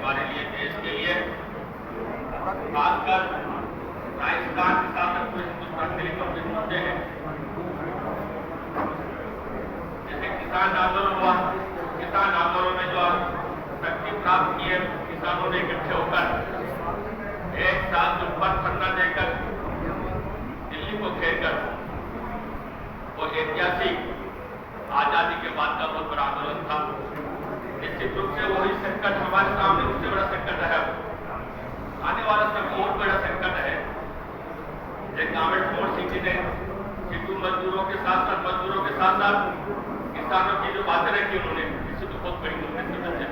हमारे लिए, देश के लिए, खासकर राजस्थान के साथ पूरे हिंदुस्तान के लिए गंभीर मुद्दे हैं। जैसे किसान आंदोलन हुआ, किसान आंदोलन में जो शक्ति प्राप्त की है किसानों ने इकट्ठे होकर एक साथ जो पथ धरना देकर दिल्ली को घेरकर वो ऐतिहासिक आजादी के बाद का बहुत बड़ा आंदोलन था। निश्चित रूप से वही संकट हमारे सामने उससे बड़ा संकट है, आने वाला समय और बड़ा संकट है। मनमोहन सिंह जी ने हिंदू मजदूरों के साथ किसानों की जो बातें रखी उन्होंने, इससे तो बहुत बड़ी गंभीर है।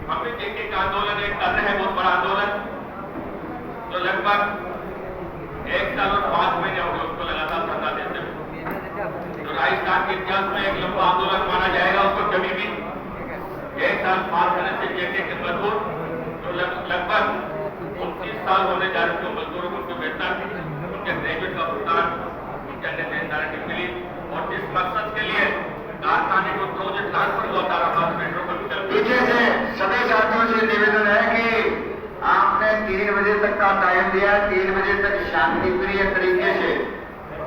हम भी एक आंदोलन कर रहे हैं, बहुत बड़ा आंदोलन, तो लगभग 1 साल और 5 महीने हो गए उसको लगातार धरना देते हुए। तो राजस्थान के इतिहास में एक लंबा आंदोलन माना जाएगा उसको। कभी भी 1 साल 5 महीने से जेके के मजदूर तो लगभग 29 साल होने जा रहे थे मजदूरों को, उनके वेतन, उनके ग्रेजुएट का भुगतान, उनके अन्य देनदारी मिली, और जिस मकसद के लिए कारखाने को प्रोजेक्ट ट्रांसफर हुआ था मेट्रो को पीछे से सभी साथियों से निवेदन है कि आपने 3 बजे तक का टाइम दिया, 3 बजे तक शांतिप्रिय तरीके से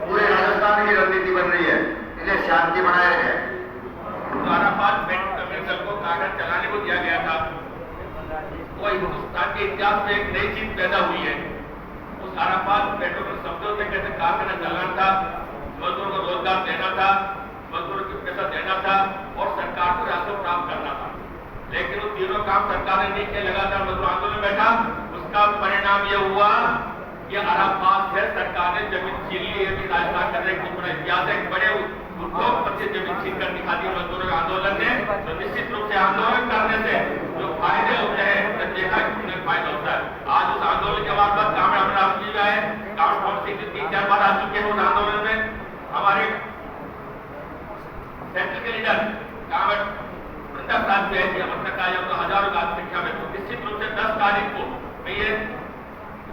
पूरे राजस्थान की रणनीति बन रही है, इसलिए शांति बनाए रखें। अराफात मेट्रो को कागज चलाने को दिया गया था, वो हिंदुस्तान के इतिहास में एक नई चीज पैदा हुई है। उस अराफात मेट्रो को शब्दों से कैसे कारखाना चलाना था, मजदूरों को रोजगार देना था, मजदूरों को पैसा देना था और सरकार को राजस्व प्राप्त करना था। लेकिन वो तीनों काम सरकार ने नहीं किया, लगातार मजदूर आंदोलन बैठा। उसका परिणाम यह हुआ कि अराफात से सरकार ने जमीन छीन ली। ये भी राजस्थान का एक पूरा इतिहास है, बड़े उद्योगपति जमीन छीन कर दिखा दी मजदूरों के आंदोलन ने। तो निश्चित रूप से आंदोलन करने से जो फायदे होते हैं उन्हें देखा कि उन्हें फायदा होता है। आज उस आंदोलन के बाद कामराज राव जी आए, कामराज सिंह जी 3-4 बार आ चुके हैं उस आंदोलन में। हमारे सेंटर के लीडर कामराज तो हजारों की संख्या में। तो निश्चित रूप से 10 तारीख को मैं ये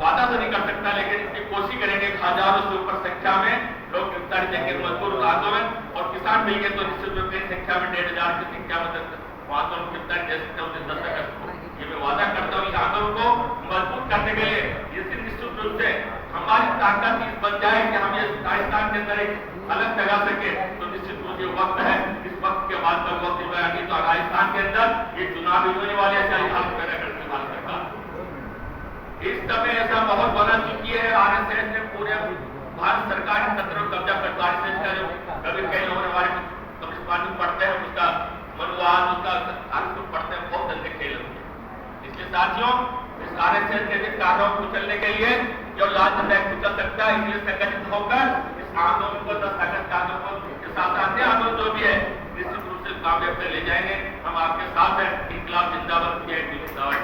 वादा तो नहीं कर सकता, लेकिन इसकी कोशिश करेंगे 1000 से ऊपर संख्या में लोग गिरफ्तारी देंगे मजदूर आंदोलन, और किसान मिल गए तो निश्चित रूप से संख्या में 1500 की संख्या में आंदोलन गिरफ्तारी दे सकते हैं 10 अगस्त को। ये मैं वादा करता हूँ। इस आंदोलन को मजबूत करने के लिए इससे निश्चित रूप से हमारी ताकत इस बन जाए कि हम ये राजस्थान के अंदर एक अलग लगा सके। तो निश्चित रूप से वक्त है, इस वक्त के बाद का वक्त नहीं तो राजस्थान के अंदर ये चुनाव भी होने वाले ऐसा हालत पैदा करने वाली सरकार। इस समय ऐसा माहौल बना चुकी है, आरएसएस ने पूरे भारत सरकार के खतरों कब्जा करता है। आरएसएस का जो कभी कई लोग हमारे कम्युनिस्ट पार्टी पढ़ते हैं, उसका मनोवाद, उसका आरएसएस पढ़ते हैं, बहुत गंदे खेल होंगे। इसलिए साथियों, इस आरएसएस के कार्यों को कुचलने के लिए जो राजनीतिक कुचल सकता है, इसलिए संगठित होकर इस आंदोलन को 10 अगस्त आंदोलन के साथ आंदोलन जो भी है निश्चित रूप से कामयाब पे ले जाएंगे। हम आपके साथ हैं। इंकलाब जिंदाबाद, जिंदाबाद।